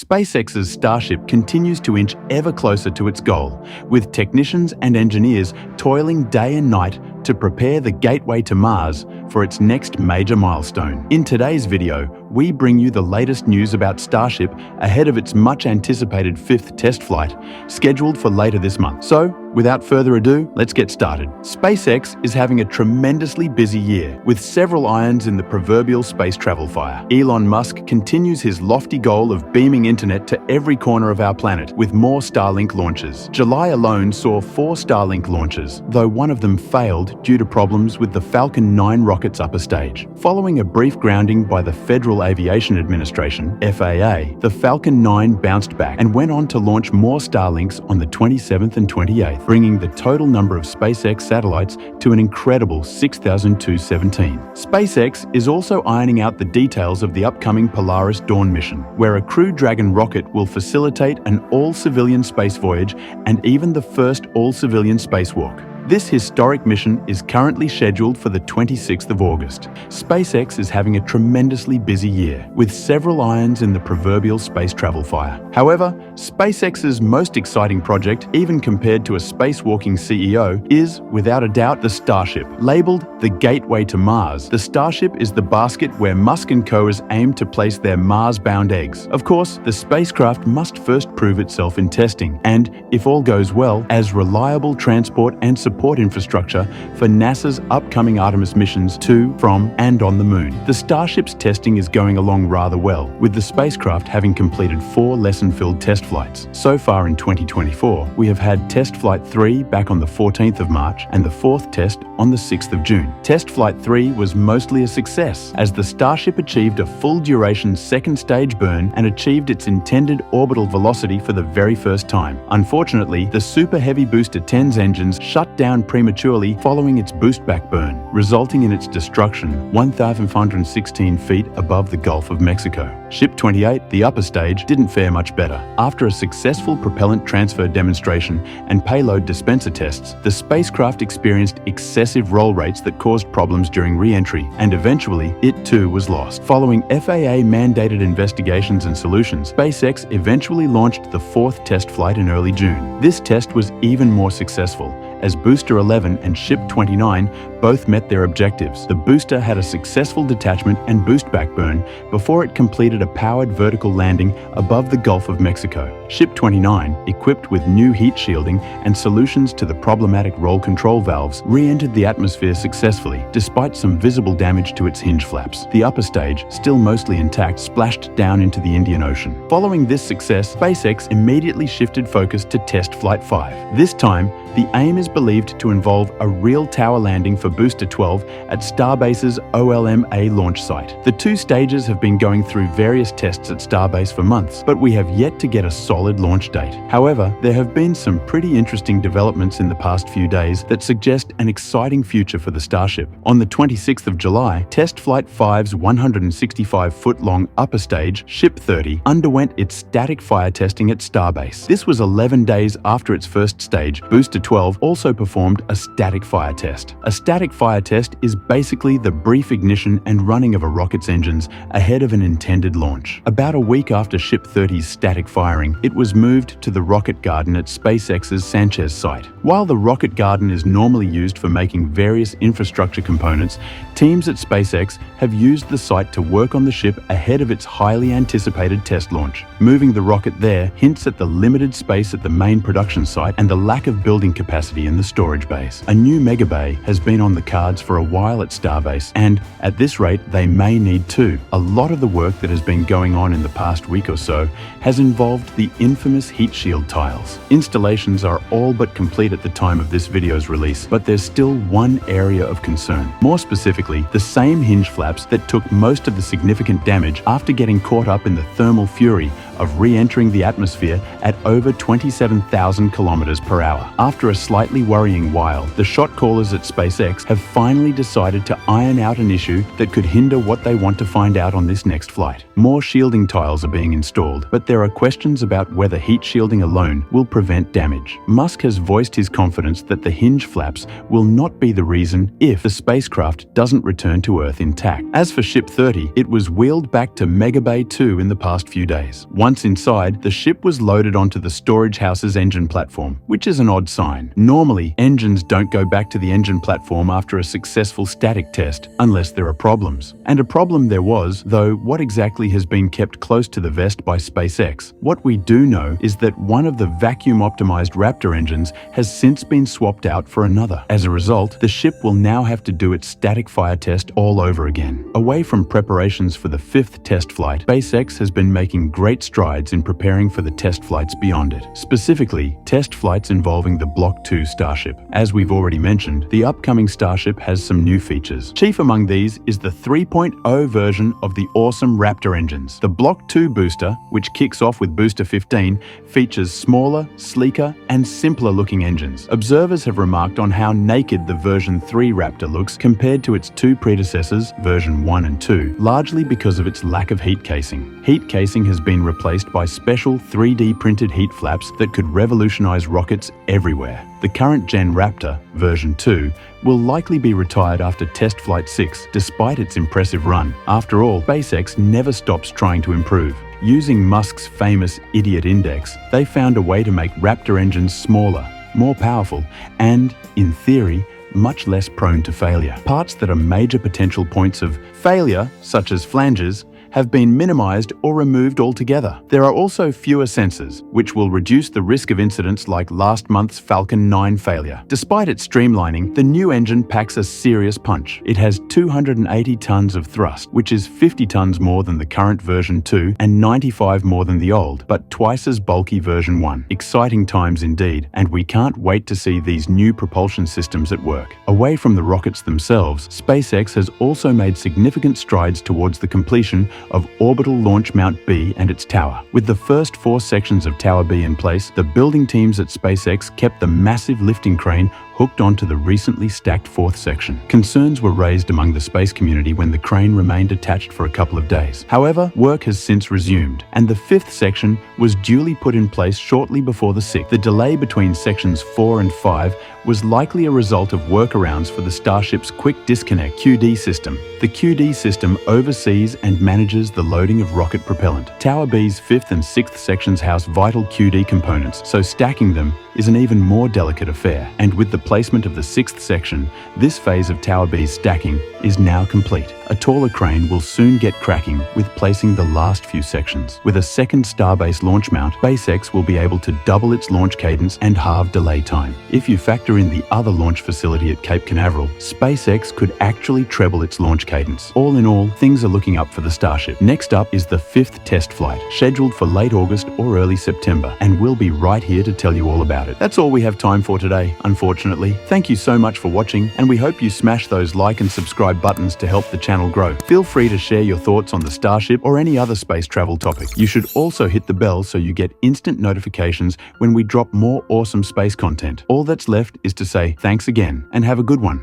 SpaceX's Starship continues to inch ever closer to its goal, with technicians and engineers toiling day and night to prepare the gateway to Mars for its next major milestone. In today's video, we bring you the latest news about Starship ahead of its much-anticipated 5th test flight, scheduled for later this month. So, without further ado, let's get started. SpaceX is having a tremendously busy year, with several irons in the proverbial space travel fire. Elon Musk continues his lofty goal of beaming internet to every corner of our planet, with more Starlink launches. July alone saw 4 Starlink launches, though one of them failed due to problems with the Falcon 9 rocket's upper stage. Following a brief grounding by the Federal Aviation Administration, FAA, the Falcon 9 bounced back and went on to launch more Starlinks on the 27th and 28th, bringing the total number of SpaceX satellites to an incredible 6,217. SpaceX is also ironing out the details of the upcoming Polaris Dawn mission, where a Crew Dragon rocket will facilitate an all-civilian space voyage and even the first all-civilian spacewalk. This historic mission is currently scheduled for the 26th of August. SpaceX is having a tremendously busy year, with several irons in the proverbial space travel fire. However, SpaceX's most exciting project, even compared to a spacewalking CEO, is, without a doubt, the Starship. Labeled the Gateway to Mars, the Starship is the basket where Musk & Co. has aimed to place their Mars-bound eggs. Of course, the spacecraft must first prove itself in testing, and, if all goes well, as reliable transport and support infrastructure for NASA's upcoming Artemis missions to, from, and on the Moon. The Starship's testing is going along rather well, with the spacecraft having completed 4 lesson-filled test flights. So far in 2024, we have had Test Flight 3 back on the 14th of March and the 4th test on the 6th of June. Test Flight 3 was mostly a success, as the Starship achieved a full-duration second-stage burn and achieved its intended orbital velocity for the very first time. Unfortunately, the Super Heavy Booster 10's engines shut down prematurely following its boost-back burn, resulting in its destruction 1,516 feet above the Gulf of Mexico. Ship 28, the upper stage, didn't fare much better. After a successful propellant transfer demonstration and payload dispenser tests, the spacecraft experienced excessive roll rates that caused problems during re-entry, and eventually, it too was lost. Following FAA-mandated investigations and solutions, SpaceX eventually launched the 4th test flight in early June. This test was even more successful, as Booster 11 and Ship 29 both met their objectives. The booster had a successful detachment and boost-back burn before it completed a powered vertical landing above the Gulf of Mexico. Ship 29, equipped with new heat shielding and solutions to the problematic roll control valves, re-entered the atmosphere successfully, despite some visible damage to its hinge flaps. The upper stage, still mostly intact, splashed down into the Indian Ocean. Following this success, SpaceX immediately shifted focus to Test Flight 5. This time, the aim is believed to involve a real tower landing for Booster 12 at Starbase's OLM-A launch site. The 2 stages have been going through various tests at Starbase for months, but we have yet to get a solid launch date. However, there have been some pretty interesting developments in the past few days that suggest an exciting future for the Starship. On the 26th of July, Test Flight 5's 165-foot-long upper stage, Ship 30, underwent its static fire testing at Starbase. This was 11 days after its first stage. Booster 12 also performed a static fire test. A static fire test is basically the brief ignition and running of a rocket's engines ahead of an intended launch. About a week after Ship 30's static firing, it was moved to the rocket garden at SpaceX's Sanchez site. While the rocket garden is normally used for making various infrastructure components, teams at SpaceX have used the site to work on the ship ahead of its highly anticipated test launch. Moving the rocket there hints at the limited space at the main production site and the lack of building capacity in the storage bays. A new mega bay has been on the cards for a while at Starbase, and at this rate they may need 2. A lot of the work that has been going on in the past week or so has involved the infamous heat shield tiles. Installations are all but complete at the time of this video's release, but there's still one area of concern. More specifically, the same hinge flaps that took most of the significant damage after getting caught up in the thermal fury of re-entering the atmosphere at over 27,000 kilometers per hour. After a slightly worrying while, the shot callers at SpaceX have finally decided to iron out an issue that could hinder what they want to find out on this next flight. More shielding tiles are being installed, but there are questions about whether heat shielding alone will prevent damage. Musk has voiced his confidence that the hinge flaps will not be the reason if the spacecraft doesn't return to Earth intact. As for Ship 30, it was wheeled back to Mega Bay 2 in the past few days. Once inside, the ship was loaded onto the storage house's engine platform, which is an odd sign. Normally, engines don't go back to the engine platform after a successful static test, unless there are problems. And a problem there was, though what exactly has been kept close to the vest by SpaceX? What we do know is that one of the vacuum-optimized Raptor engines has since been swapped out for another. As a result, the ship will now have to do its static fire test all over again. Away from preparations for the 5th test flight, SpaceX has been making great strides in preparing for the test flights beyond it. Specifically, test flights involving the Block 2 Starship. As we've already mentioned, the upcoming Starship has some new features. Chief among these is the 3.0 version of the awesome Raptor engines. The Block 2 booster, which kicks off with Booster 15, features smaller, sleeker, and simpler looking engines. Observers have remarked on how naked the version 3 Raptor looks compared to its two predecessors, version 1 and 2, largely because of its lack of heat casing. Heat casing has been replaced by special 3D printed heat flaps that could revolutionize rockets everywhere. The current gen Raptor, version 2, will likely be retired after test flight 6, despite its impressive run. After all, SpaceX never stops trying to improve. Using Musk's famous idiot index, they found a way to make Raptor engines smaller, more powerful, and, in theory, much less prone to failure. Parts that are major potential points of failure, such as flanges, have been minimized or removed altogether. There are also fewer sensors, which will reduce the risk of incidents like last month's Falcon 9 failure. Despite its streamlining, the new engine packs a serious punch. It has 280 tons of thrust, which is 50 tons more than the current version 2 and 95 more than the old, but twice as bulky version 1. Exciting times indeed, and we can't wait to see these new propulsion systems at work. Away from the rockets themselves, SpaceX has also made significant strides towards the completion of Orbital Launch Mount B and its tower. With the first 4 sections of Tower B in place, the building teams at SpaceX kept the massive lifting crane hooked onto the recently stacked 4th section. Concerns were raised among the space community when the crane remained attached for a couple of days. However, work has since resumed, and the 5th section was duly put in place shortly before the 6th. The delay between sections 4 and 5 was likely a result of workarounds for the Starship's Quick Disconnect QD system. The QD system oversees and manages the loading of rocket propellant. Tower B's 5th and 6th sections house vital QD components, so stacking them is an even more delicate affair. And with the placement of the 6th section, this phase of Tower B's stacking is now complete. A taller crane will soon get cracking with placing the last few sections. With a second Starbase launch mount, SpaceX will be able to double its launch cadence and halve delay time. If you factor in the other launch facility at Cape Canaveral, SpaceX could actually treble its launch cadence. All in all, things are looking up for the Starship. Next up is the 5th test flight, scheduled for late August or early September, and we'll be right here to tell you all about it. That's all we have time for today, unfortunately. Thank you so much for watching, and we hope you smash those like and subscribe buttons to help the channel grow. Feel free to share your thoughts on the Starship or any other space travel topic. You should also hit the bell so you get instant notifications when we drop more awesome space content. All that's left is to say thanks again and have a good one.